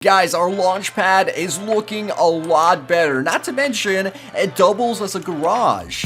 Guys, our launch pad is looking a lot better. Not to mention, it doubles as a garage.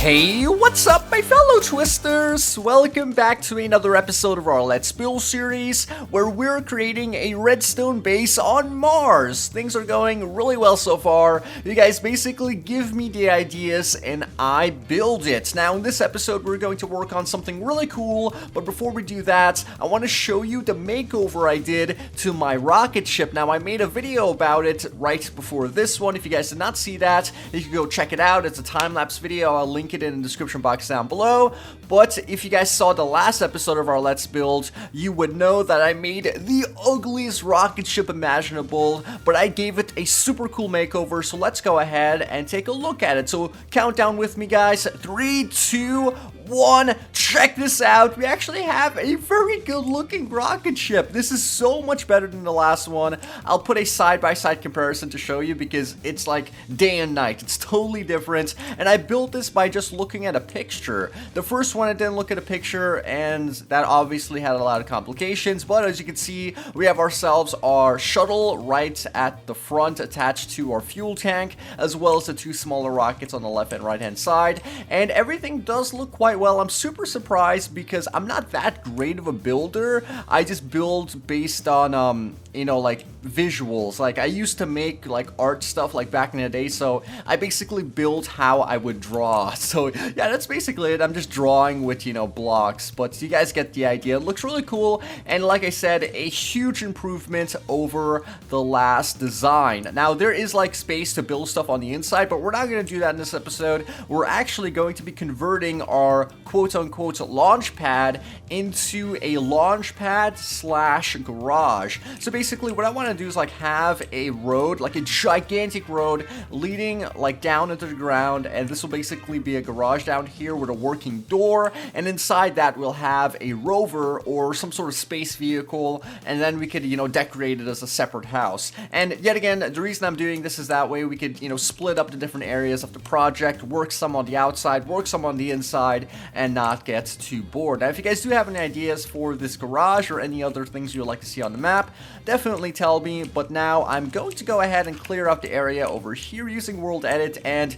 Hey, what's up my fellow Twiisters? Welcome back to another episode of our Let's Build series, where we're creating a redstone base on Mars. Things are going really well so far. You guys basically give me the ideas and I build it. Now in this episode we're going to work on something really cool, but before we do that, I want to show you the makeover I did to my rocket ship. Now I made a video about it right before this one. If you guys did not see that, you can go check it out. It's a time-lapse video. I'll link it in the description box down below. But if you guys saw the last episode of our Let's Build, you would know that I made the ugliest rocket ship imaginable, but I gave it a super cool makeover. So let's go ahead and take a look at it. So count down with me, guys. 3, 2, 1. Check this out. We actually have a very good looking rocket ship. This is so much better than the last one. I'll put a side-by-side comparison to show you because it's like day and night. It's totally different. And I built this by just looking at a picture. The first one I didn't look at a picture, and that obviously had a lot of complications. But as you can see, we have ourselves our shuttle right at the front attached to our fuel tank, as well as the two smaller rockets on the left and right hand side. And everything does look quite well. I'm super surprised because I'm not that great of a builder. I just build based on you know, like visuals. Like I used to make like art stuff like back in the day, so I basically built how I would draw. So yeah, that's basically it. I'm just drawing with, you know, blocks, but you guys get the idea. It looks really cool, and like I said, a huge improvement over the last design. Now there is like space to build stuff on the inside, but we're not going to do that in this episode. We're actually going to be converting our quote-unquote launch pad into a launch pad slash garage. So basically what I want to do is like have a road, like a gigantic road leading like down into the ground, and this will basically be a garage down here with a working door, and inside that we'll have a rover or some sort of space vehicle, and then we could, you know, decorate it as a separate house. And yet again, the reason I'm doing this is that way we could, you know, split up the different areas of the project, work some on the outside, work some on the inside, and not get too bored. Now if you guys do have any ideas for this garage or any other things you'd like to see on the map, definitely tell me. But now I'm going to go ahead and clear up the area over here using World Edit, and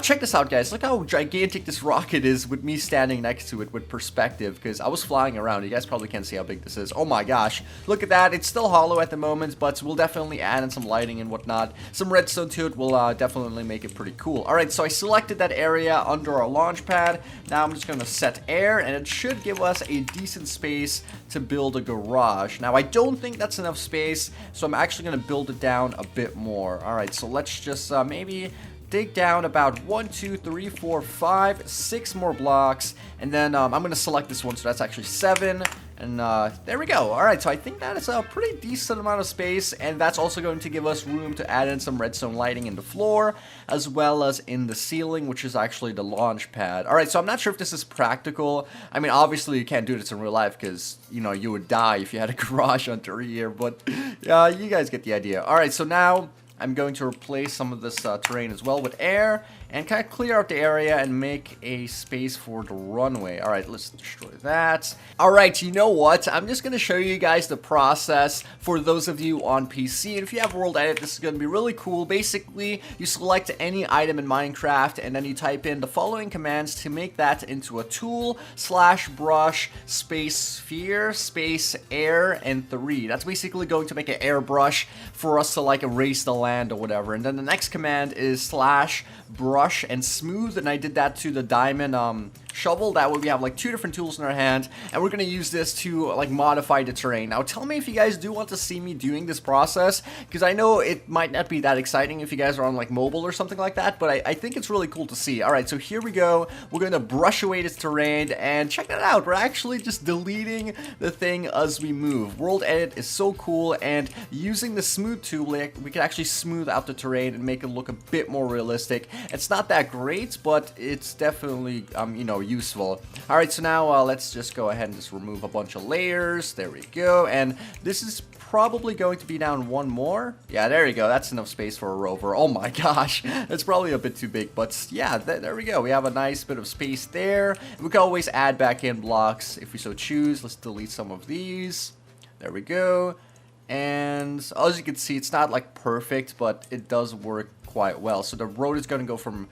check this out, guys. Look how gigantic this rocket is with me standing next to it with perspective, because I was flying around. You guys probably can't see how big this is. Oh my gosh, look at that. It's still hollow at the moment, but we'll definitely add in some lighting and whatnot. Some redstone to it will definitely make it pretty cool. Alright, so I selected that area under our launch pad. Now I'm just going to set air, and it should give us a decent space to build a garage. Now I don't think that's enough space, so I'm actually going to build it down a bit more. Alright, so let's just maybe dig down about 1, 2, 3, 4, 5, 6 more blocks, and then I'm going to select this one, so that's actually 7, and there we go. Alright, so I think that is a pretty decent amount of space, and that's also going to give us room to add in some redstone lighting in the floor, as well as in the ceiling, which is actually the launch pad. Alright, so I'm not sure if this is practical. I mean, obviously you can't do this in real life because, you know, you would die if you had a garage under here, but you guys get the idea. Alright, so now I'm going to replace some of this terrain as well with air, and kind of clear out the area and make a space for the runway. Alright, let's destroy that. Alright, you know what? I'm just going to show you guys the process for those of you on PC. And if you have World Edit, this is going to be really cool. Basically, you select any item in Minecraft, and then you type in the following commands to make that into a tool slash brush space sphere space air and 3. That's basically going to make an airbrush for us to like erase the land or whatever. And then the next command is slash brush and smooth, and I did that to the diamond shovel. That way we have like 2 different tools in our hand, and we're gonna use this to like modify the terrain. Now tell me if you guys do want to see me doing this process, because I know it might not be that exciting if you guys are on like mobile or something like that, but I think it's really cool to see. Alright, so here we go. We're gonna brush away this terrain, and check that out. We're actually just deleting the thing as we move. World Edit is so cool, and using the smooth tool, like, we can actually smooth out the terrain and make it look a bit more realistic. It's not that great, but it's definitely you know, useful. Alright, so now let's just go ahead and just remove a bunch of layers. There we go. And this is probably going to be down one more. Yeah, there you go. That's enough space for a rover. Oh my gosh, that's probably a bit too big, but yeah, there we go. We have a nice bit of space there. We can always add back in blocks if we so choose. Let's delete some of these. There we go. And as you can see, it's not like perfect, but it does work quite well. So the road is going to go from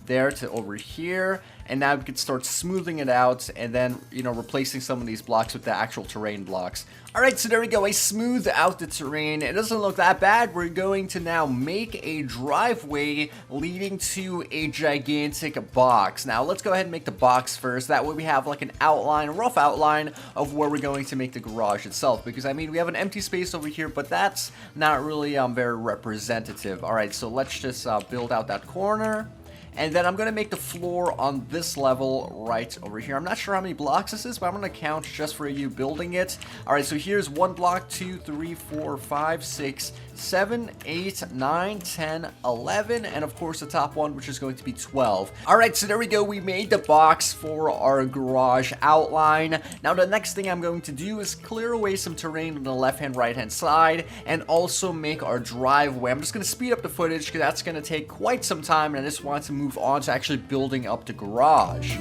there to over here, and now we can start smoothing it out and then, you know, replacing some of these blocks with the actual terrain blocks. Alright, so there we go. I smoothed out the terrain. It doesn't look that bad. We're going to now make a driveway leading to a gigantic box. Now, let's go ahead and make the box first. That way we have like an outline, a rough outline of where we're going to make the garage itself. Because, I mean, we have an empty space over here, but that's not really very representative. Alright, so let's just build out that corner. And then I'm going to make the floor on this level right over here. I'm not sure how many blocks this is, but I'm going to count just for you building it. Alright, so here's 1 block, 2, 3, 4, 5, 6, 7, 8, 9, 10, 11, and of course the top one, which is going to be 12. Alright, so there we go. We made the box for our garage outline. Now the next thing I'm going to do is clear away some terrain on the left-hand, right-hand side, and also make our driveway. I'm just going to speed up the footage because that's going to take quite some time, and I just want to move on to actually building up the garage.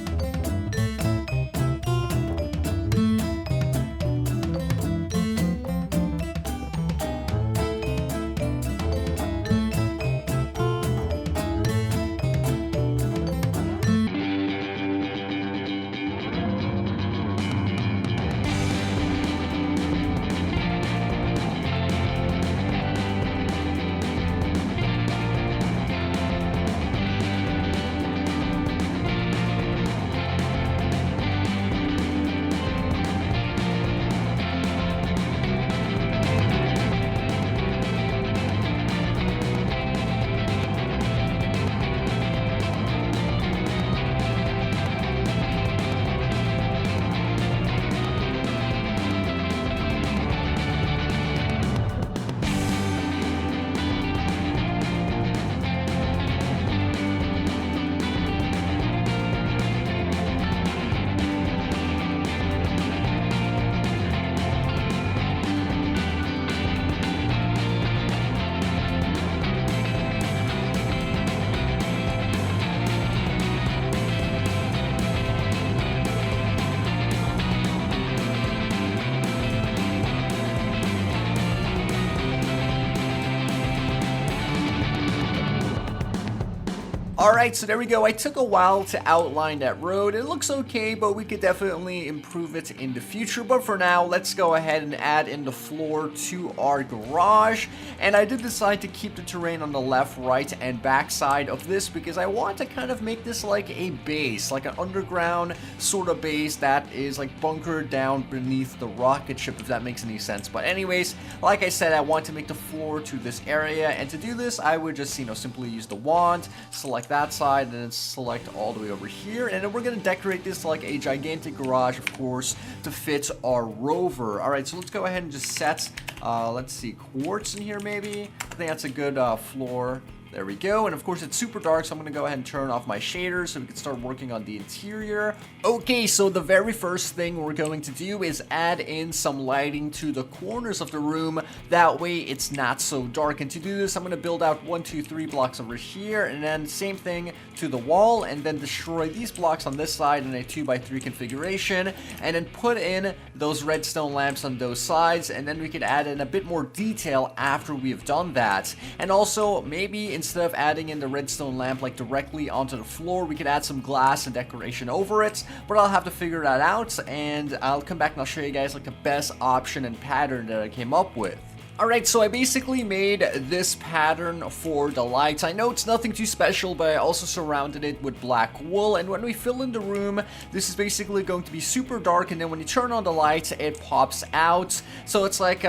Alright, so there we go. I took a while to outline that road. It looks okay, but we could definitely improve it in the future. But for now, let's go ahead and add in the floor to our garage. And I did decide to keep the terrain on the left, right, and back side of this because I want to kind of make this like a base, like an underground sort of base that is like bunkered down beneath the rocket ship, if that makes any sense. But anyways, like I said, I want to make the floor to this area. And to do this, I would just, simply use the wand, select that side, and then select all the way over here, and then we're gonna decorate this like a gigantic garage, of course, to fit our rover. All right, so let's go ahead and just set let's see, quartz in here maybe. I think that's a good floor. There we go, and of course it's super dark, so I'm going to go ahead and turn off my shaders so we can start working on the interior. Okay, so the very first thing we're going to do is add in some lighting to the corners of the room. That way it's not so dark, and to do this I'm going to build out 1, 2, 3 blocks over here, and then same thing to the wall, and then destroy these blocks on this side in a 2x3 configuration, and then put in those redstone lamps on those sides, and then we can add in a bit more detail after we have done that. And also, maybe instead of adding in the redstone lamp like directly onto the floor, we could add some glass and decoration over it, but I'll have to figure that out, and I'll come back and I'll show you guys like the best option and pattern that I came up with. Alright, so I basically made this pattern for the lights. I know it's nothing too special, but I also surrounded it with black wool, and when we fill in the room, this is basically going to be super dark, and then when you turn on the lights, it pops out. So it's like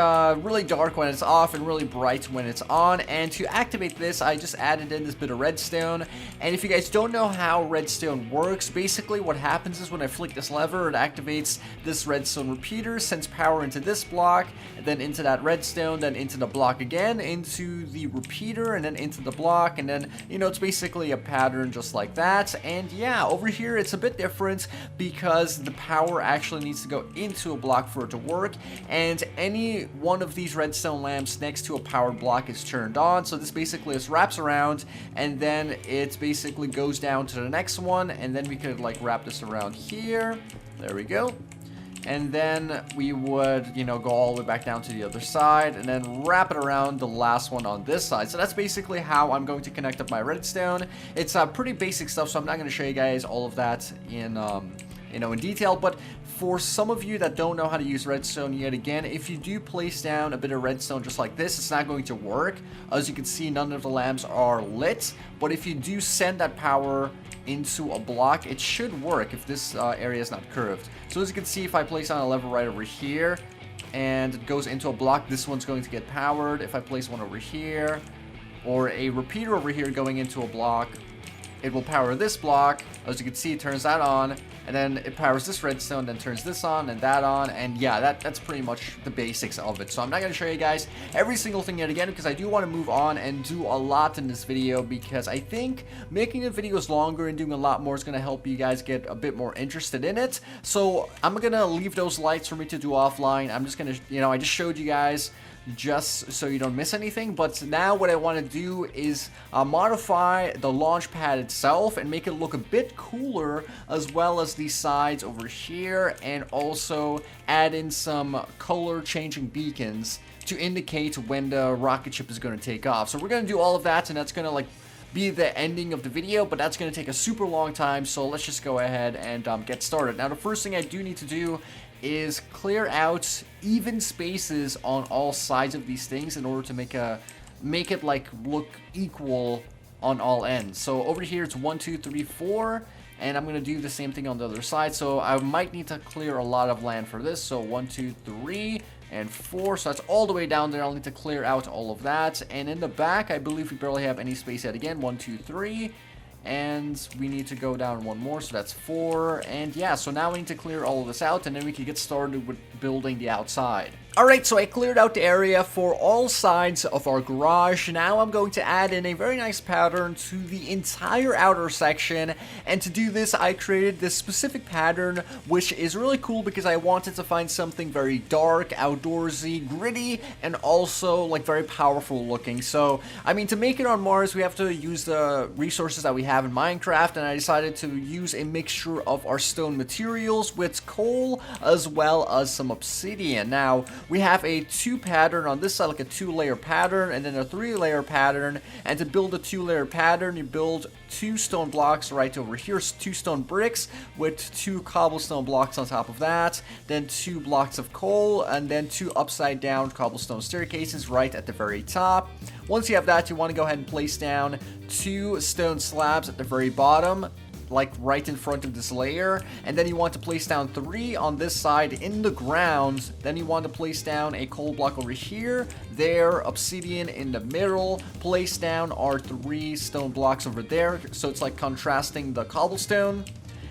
really dark when it's off and really bright when it's on. And to activate this, I just added in this bit of redstone. And if you guys don't know how redstone works, basically what happens is when I flick this lever, it activates this redstone repeater, sends power into this block, and then into that redstone. redstone, then into the block again, into the repeater, and then into the block, and then, you know, it's basically a pattern just like that. And yeah, over here it's a bit different because the power actually needs to go into a block for it to work, and any one of these redstone lamps next to a powered block is turned on. So this basically just wraps around, and then it basically goes down to the next one, and then we could like wrap this around here. There we go. And then we would, you know, go all the way back down to the other side and then wrap it around the last one on this side. So that's basically how I'm going to connect up my redstone. It's pretty basic stuff, so I'm not going to show you guys all of that in you know, in detail, but for some of you that don't know how to use redstone yet again, if you do place down a bit of redstone just like this, it's not going to work. As you can see, none of the lamps are lit, but if you do send that power into a block, it should work if this area is not curved. So as you can see, if I place on a lever right over here and it goes into a block, this one's going to get powered. If I place one over here or a repeater over here going into a block, it will power this block. As you can see, it turns that on, and then it powers this redstone, then turns this on and that on, and yeah, that's pretty much the basics of it. So I'm not going to show you guys every single thing yet again, because I do want to move on and do a lot in this video, because I think making the videos longer and doing a lot more is going to help you guys get a bit more interested in it. So I'm going to leave those lights for me to do offline. I'm just going to, you know, I just showed you guys just so you don't miss anything, but now what I want to do is modify the launch pad itself and make it look a bit cooler, as well as these sides over here, and also add in some color changing beacons to indicate when the rocket ship is going to take off. So we're going to do all of that, and that's going to like be the ending of the video, but that's going to take a super long time, so let's just go ahead and get started. Now the first thing I do need to do is clear out even spaces on all sides of these things in order to make it like look equal on all ends. So over here it's 1, 2, 3, 4, and I'm gonna do the same thing on the other side. So I might need to clear a lot of land for this. So 1, 2, 3, and 4. So that's all the way down there. I'll need to clear out all of that. And in the back, I believe we barely have any space yet again. 1, 2, 3. And we need to go down one more, so that's 4. And yeah, so now we need to clear all of this out, and then we can get started with building the outside. Alright, so I cleared out the area for all sides of our garage. Now I'm going to add in a very nice pattern to the entire outer section, and to do this I created this specific pattern, which is really cool because I wanted to find something very dark, outdoorsy, gritty, and also like very powerful looking. So I mean, to make it on Mars we have to use the resources that we have in Minecraft, and I decided to use a mixture of our stone materials with coal as well as some obsidian. Now we have a 2 pattern on this side, like a 2-layer pattern, and then a 3-layer pattern. And to build a 2-layer pattern, you build 2 stone blocks right over here, 2 stone bricks with 2 cobblestone blocks on top of that, then 2 blocks of coal, and then 2 upside down cobblestone staircases right at the very top. Once you have that, you want to go ahead and place down 2 stone slabs at the very bottom, like right in front of this layer, and then you want to place down 3 on this side in the ground. Then you want to place down a coal block over here, there, obsidian in the middle, place down our 3 stone blocks over there, so it's like contrasting the cobblestone.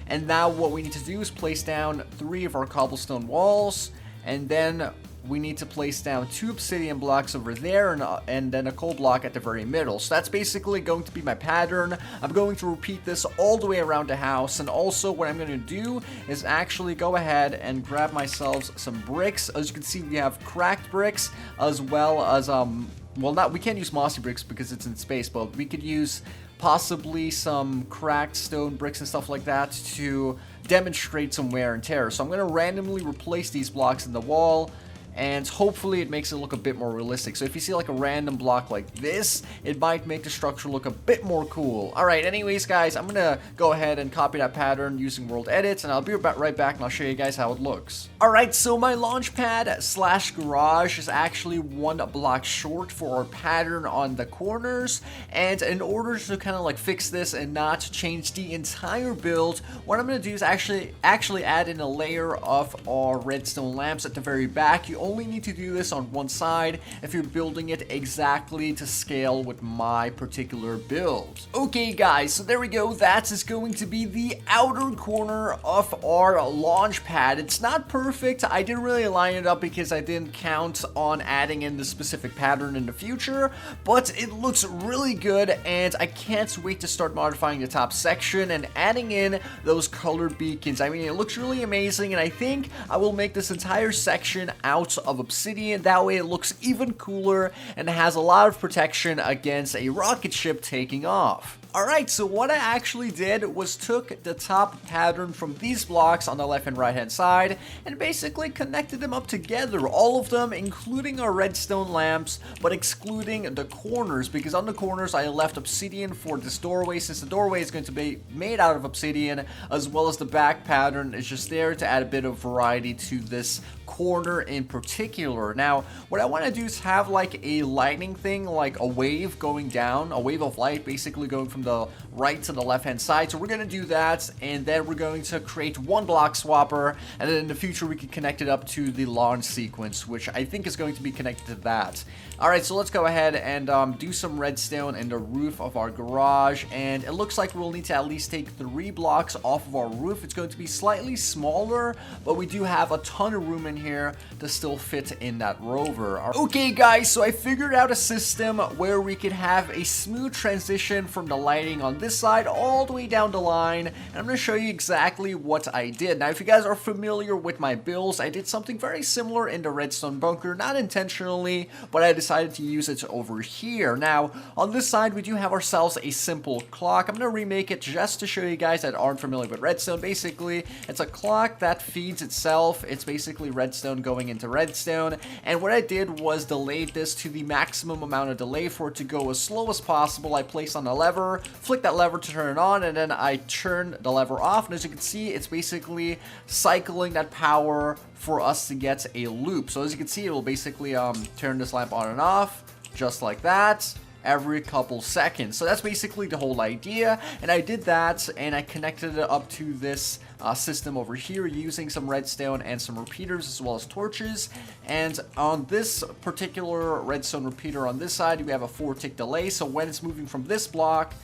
And now what we need to do is place down 3 of our cobblestone walls, and then we need to place down 2 obsidian blocks over there, and then a coal block at the very middle. So that's basically going to be my pattern. I'm going to repeat this all the way around the house, and also what I'm going to do is actually go ahead and grab myself some bricks. As you can see, we have cracked bricks as well as well, we can't use mossy bricks because it's in space, but we could use possibly some cracked stone bricks and stuff like that to demonstrate some wear and tear. So I'm going to randomly replace these blocks in the wall, and hopefully it makes it look a bit more realistic. So if you see like a random block like this, it might make the structure look a bit more cool. Alright, anyways guys, I'm gonna go ahead and copy that pattern using world edits, and I'll be right back and I'll show you guys how it looks. Alright, so my launch pad slash garage is actually 1 block short for our pattern on the corners, and in order to kind of like fix this and not change the entire build, what I'm gonna do is actually add in a layer of our redstone lamps at the very back. You only need to do this on one side if you're building it exactly to scale with my particular build. Okay guys, so there we go. That is going to be the outer corner of our launch pad. It's not perfect. I didn't really line it up because I didn't count on adding in the specific pattern in the future, but it looks really good, and I can't wait to start modifying the top section and adding in those colored beacons. I mean, it looks really amazing, and I think I will make this entire section out of obsidian. That way it looks even cooler and has a lot of protection against a rocket ship taking off. Alright, so what I actually did was took the top pattern from these blocks on the left and right hand side and basically connected them up together, all of them, including our redstone lamps, but excluding the corners, because on the corners I left obsidian for this doorway, since the doorway is going to be made out of obsidian, as well as the back pattern is just there to add a bit of variety to this corner in particular. Now, what I want to do is have like a lightning thing, like a wave going down, a wave of light basically going from the right to the left hand side. So we're going to do that, and then we're going to create one block swapper, and then in the future we can connect it up to the launch sequence, which I think is going to be connected to that. Alright, so let's go ahead and do some redstone in the roof of our garage, and it looks like we'll need to at least take 3 blocks off of our roof. It's going to be slightly smaller, but we do have a ton of room in here to still fit in that rover. Okay guys, so I figured out a system where we could have a smooth transition from the lighting on this side all the way down the line, and I'm going to show you exactly what I did. Now, if you guys are familiar with my builds, I did something very similar in the redstone bunker, not intentionally, but I decided to use it over here. Now, on this side, we do have ourselves a simple clock. I'm going to remake it just to show you guys that aren't familiar with redstone. Basically, it's a clock that feeds itself. It's basically redstone going into redstone, and what I did was delayed this to the maximum amount of delay for it to go as slow as possible. I placed on a lever, flick that lever to turn it on, and then I turn the lever off, and as you can see, it's basically cycling that power for us to get a loop. So as you can see, it will basically turn this lamp on and off just like that every couple seconds. So that's basically the whole idea, and I did that, and I connected it up to this system over here using some redstone and some repeaters as well as torches. And on this particular redstone repeater on this side, we have a 4-tick delay, so when it's moving from this block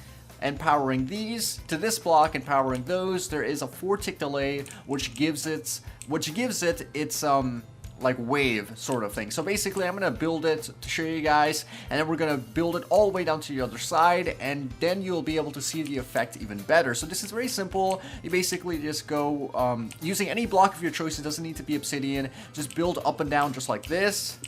and powering these to this block and powering those, there is a 4-tick delay, which gives it its like wave sort of thing. So basically, I'm gonna build it to show you guys, and then we're gonna build it all the way down to the other side, and then you'll be able to see the effect even better. So this is very simple. You basically just go using any block of your choice. It doesn't need to be obsidian. Just build up and down just like this.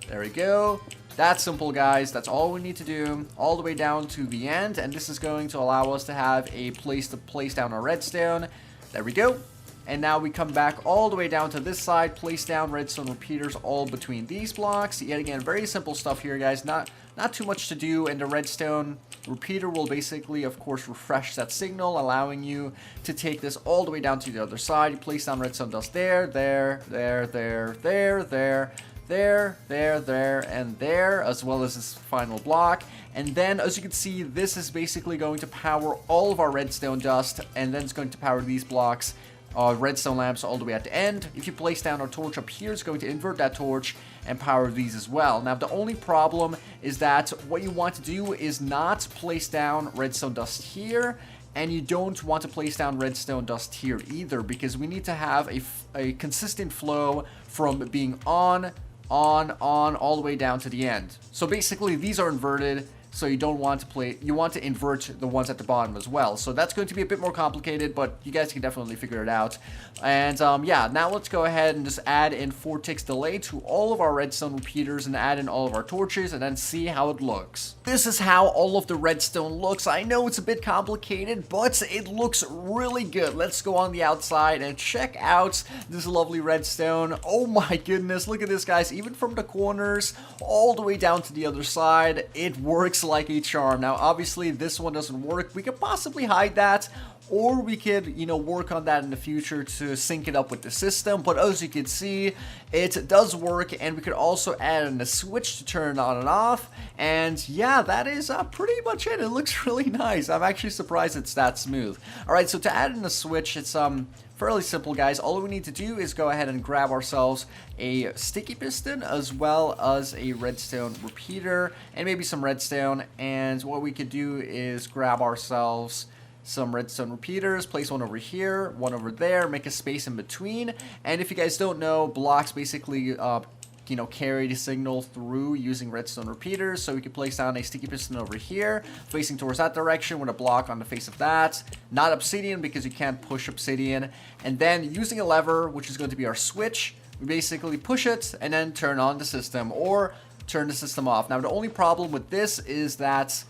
There we go. That's simple, guys. That's all we need to do, all the way down to the end, and this is going to allow us to have a place to place down our redstone. There we go. And now we come back all the way down to this side, place down redstone repeaters all between these blocks. Yet again, very simple stuff here, guys. Not too much to do, and the redstone repeater will basically, of course, refresh that signal, allowing you to take this all the way down to the other side. You place down redstone dust there, and there, as well as this final block. And then, as you can see, this is basically going to power all of our redstone dust, and then it's going to power these blocks, redstone lamps, all the way at the end. If you place down our torch up here, it's going to invert that torch and power these as well. Now, the only problem is that what you want to do is not place down redstone dust here, and you don't want to place down redstone dust here either, because we need to have a consistent flow from being on, all the way down to the end. So basically, these are inverted, so you don't want to you want to invert the ones at the bottom as well. So that's going to be a bit more complicated, but you guys can definitely figure it out. And yeah, now let's go ahead and just add in 4 ticks delay to all of our redstone repeaters and add in all of our torches, and then see how it looks. This is how all of the redstone looks. I know it's a bit complicated, but it looks really good. Let's go on the outside and check out this lovely redstone. Oh my goodness, look at this, guys. Even from the corners all the way down to the other side, it works like a charm. Now, obviously, this one doesn't work. We could possibly hide that, or we could, you know, work on that in the future to sync it up with the system. But as you can see, it does work, and we could also add in a switch to turn it on and off. And yeah, that is pretty much it. It looks really nice. I'm actually surprised it's that smooth. All right, so to add in a switch, it's fairly simple, guys. All we need to do is go ahead and grab ourselves a sticky piston as well as a redstone repeater and maybe some redstone. And what we could do is grab ourselves some redstone repeaters, place one over here, one over there, make a space in between. And if you guys don't know, blocks basically carry the signal through using redstone repeaters. So we can place down a sticky piston over here, facing towards that direction with a block on the face of that. Not obsidian because you can't push obsidian. And then using a lever, which is going to be our switch, we basically push it and then turn on the system or turn the system off. Now the only problem with this is that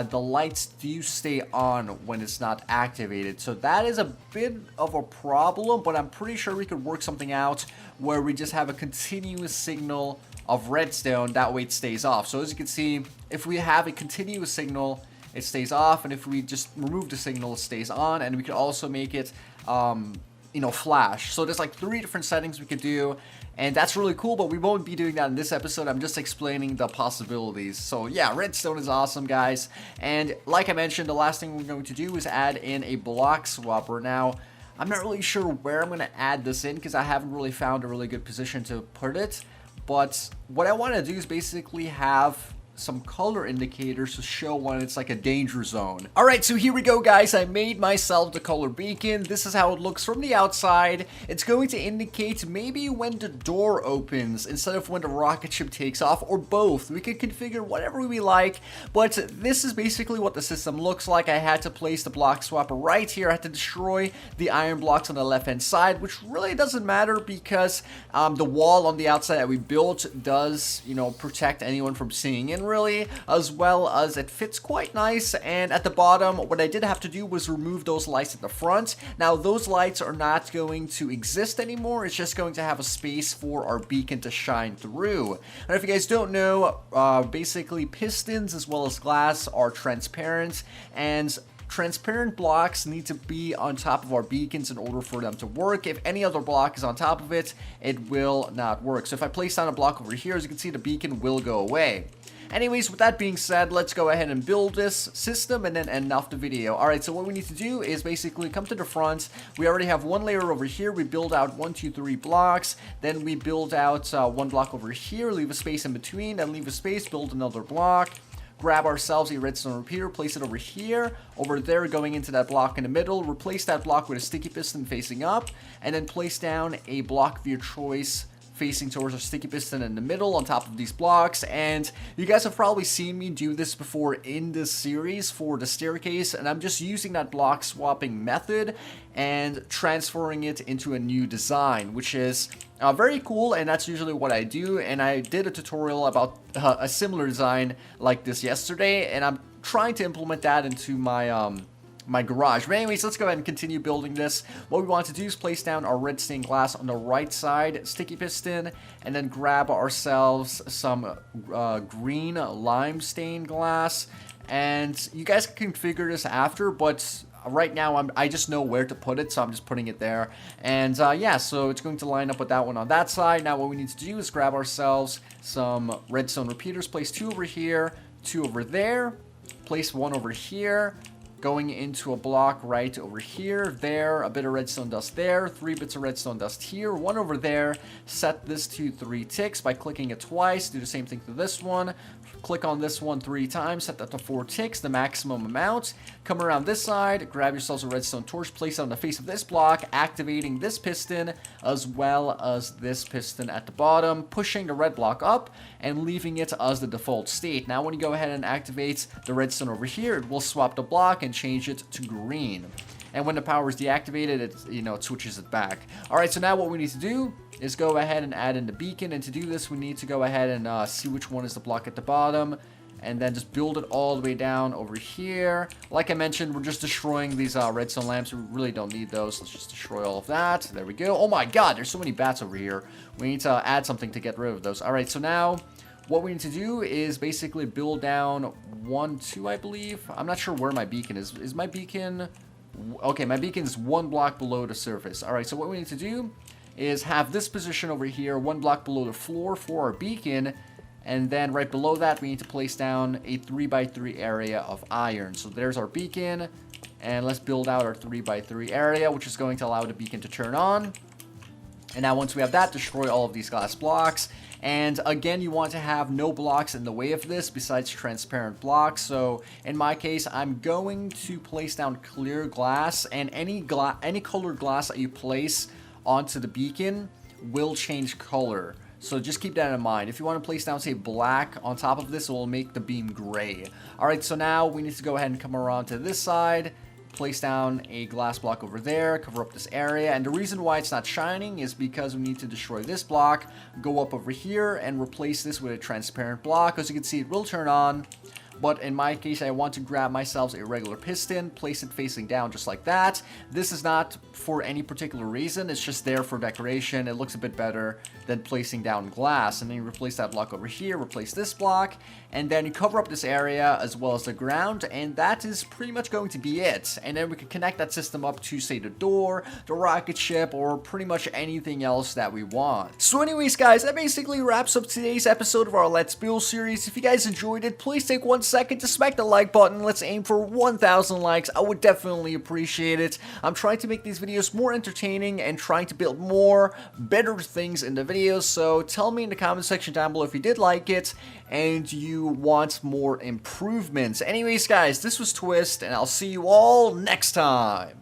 the lights do stay on when it's not activated. So that is a bit of a problem, but I'm pretty sure we could work something out where we just have a continuous signal of redstone. That way it stays off. So as you can see, if we have a continuous signal, it stays off. And if we just remove the signal, it stays on. And we could also make it, flash. So there's like 3 different settings we could do. And that's really cool, but we won't be doing that in this episode. I'm just explaining the possibilities. So yeah, redstone is awesome, guys. And like I mentioned, the last thing we're going to do is add in a block swapper. Now, I'm not really sure where I'm going to add this in because I haven't really found a really good position to put it. But what I want to do is basically have some color indicators to show when it's like a danger zone. Alright, so here we go, guys. I made myself the color beacon. This is how it looks from the outside. It's going to indicate maybe when the door opens instead of when the rocket ship takes off, or both. We can configure whatever we like, but this is basically what the system looks like. I had to place the block swapper right here. I had to destroy the iron blocks on the left hand side, which really doesn't matter because the wall on the outside that we built does, protect anyone from seeing in, really, as well as it fits quite nice. And at the bottom, what I did have to do was remove those lights at the front. Now those lights are not going to exist anymore. It's just going to have a space for our beacon to shine through. And if you guys don't know, basically pistons as well as glass are transparent, and transparent blocks need to be on top of our beacons in order for them to work. If any other block is on top of it, it will not work. So if I place down a block over here, as you can see, the beacon will go away. Anyways, with that being said, let's go ahead and build this system and then end off the video. Alright, so what we need to do is basically come to the front. We already have one layer over here. We build out 1, 2, 3 blocks. Then we build out 1 block over here, leave a space in between, then leave a space, build another block. Grab ourselves a redstone repeater, place it over here, over there, going into that block in the middle, replace that block with a sticky piston facing up, and then place down a block of your choice facing towards a sticky piston in the middle on top of these blocks. And you guys have probably seen me do this before in this series for the staircase, and I'm just using that block swapping method and transferring it into a new design, which is very cool, and that's usually what I do. And I did a tutorial about a similar design like this yesterday, and I'm trying to implement that into my my garage. But anyways, let's go ahead and continue building this. What we want to do is place down our red stained glass on the right side, sticky piston, and then grab ourselves some green lime stained glass. And you guys can configure this after, but right now I just know where to put it, so I'm just putting it there. And yeah, so it's going to line up with that one on that side. Now what we need to do is grab ourselves some redstone repeaters, place 2 over here, 2 over there, place 1 over here, going into a block right over here, there, a bit of redstone dust there, 3 bits of redstone dust here, 1 over there. Set this to 3 ticks by clicking it twice. Do the same thing to this one. Click on this one 3 times, set that to 4 ticks, the maximum amount. Come around this side, grab yourselves a redstone torch, place it on the face of this block, activating this piston as well as this piston at the bottom, pushing the red block up and leaving it as the default state. Now when you go ahead and activate the redstone over here, it will swap the block and change it to green. And when the power is deactivated, it switches it back. Alright, so now what we need to do is go ahead and add in the beacon. And to do this, we need to go ahead and see which one is the block at the bottom. And then just build it all the way down over here. Like I mentioned, we're just destroying these redstone lamps. We really don't need those. Let's just destroy all of that. There we go. Oh my god, there's so many bats over here. We need to add something to get rid of those. Alright, so now what we need to do is basically build down 1, 2, I believe. I'm not sure where my beacon is. Is my beacon... Okay, my beacon is 1 block below the surface. Alright, so what we need to do is have this position over here, 1 block below the floor for our beacon. And then right below that, we need to place down a 3x3 area of iron. So there's our beacon. And let's build out our 3x3 area, which is going to allow the beacon to turn on. And now once we have that, destroy all of these glass blocks. And again, you want to have no blocks in the way of this besides transparent blocks. So in my case, I'm going to place down clear glass, and any colored glass that you place onto the beacon will change color. So just keep that in mind. If you want to place down, say, black on top of this, it will make the beam gray. Alright, so now we need to go ahead and come around to this side. Place down a glass block over there, cover up this area, and the reason why it's not shining is because we need to destroy this block, go up over here, and replace this with a transparent block. As you can see, it will turn on, but in my case, I want to grab myself a regular piston, place it facing down just like that. This is not for any particular reason, it's just there for decoration. It looks a bit better than placing down glass. And then you replace that block over here, replace this block, and then you cover up this area as well as the ground, and that is pretty much going to be it. And then we can connect that system up to, say, the door, the rocket ship, or pretty much anything else that we want. So anyways, guys, that basically wraps up today's episode of our Let's Build series. If you guys enjoyed it, please take 1 second to smack the like button. Let's aim for 1,000 likes. I would definitely appreciate it. I'm trying to make these videos more entertaining and trying to build more better things in the videos, so tell me in the comment section down below if you did like it and you want more improvements. Anyways, guys, this was Twiistz, and I'll see you all next time.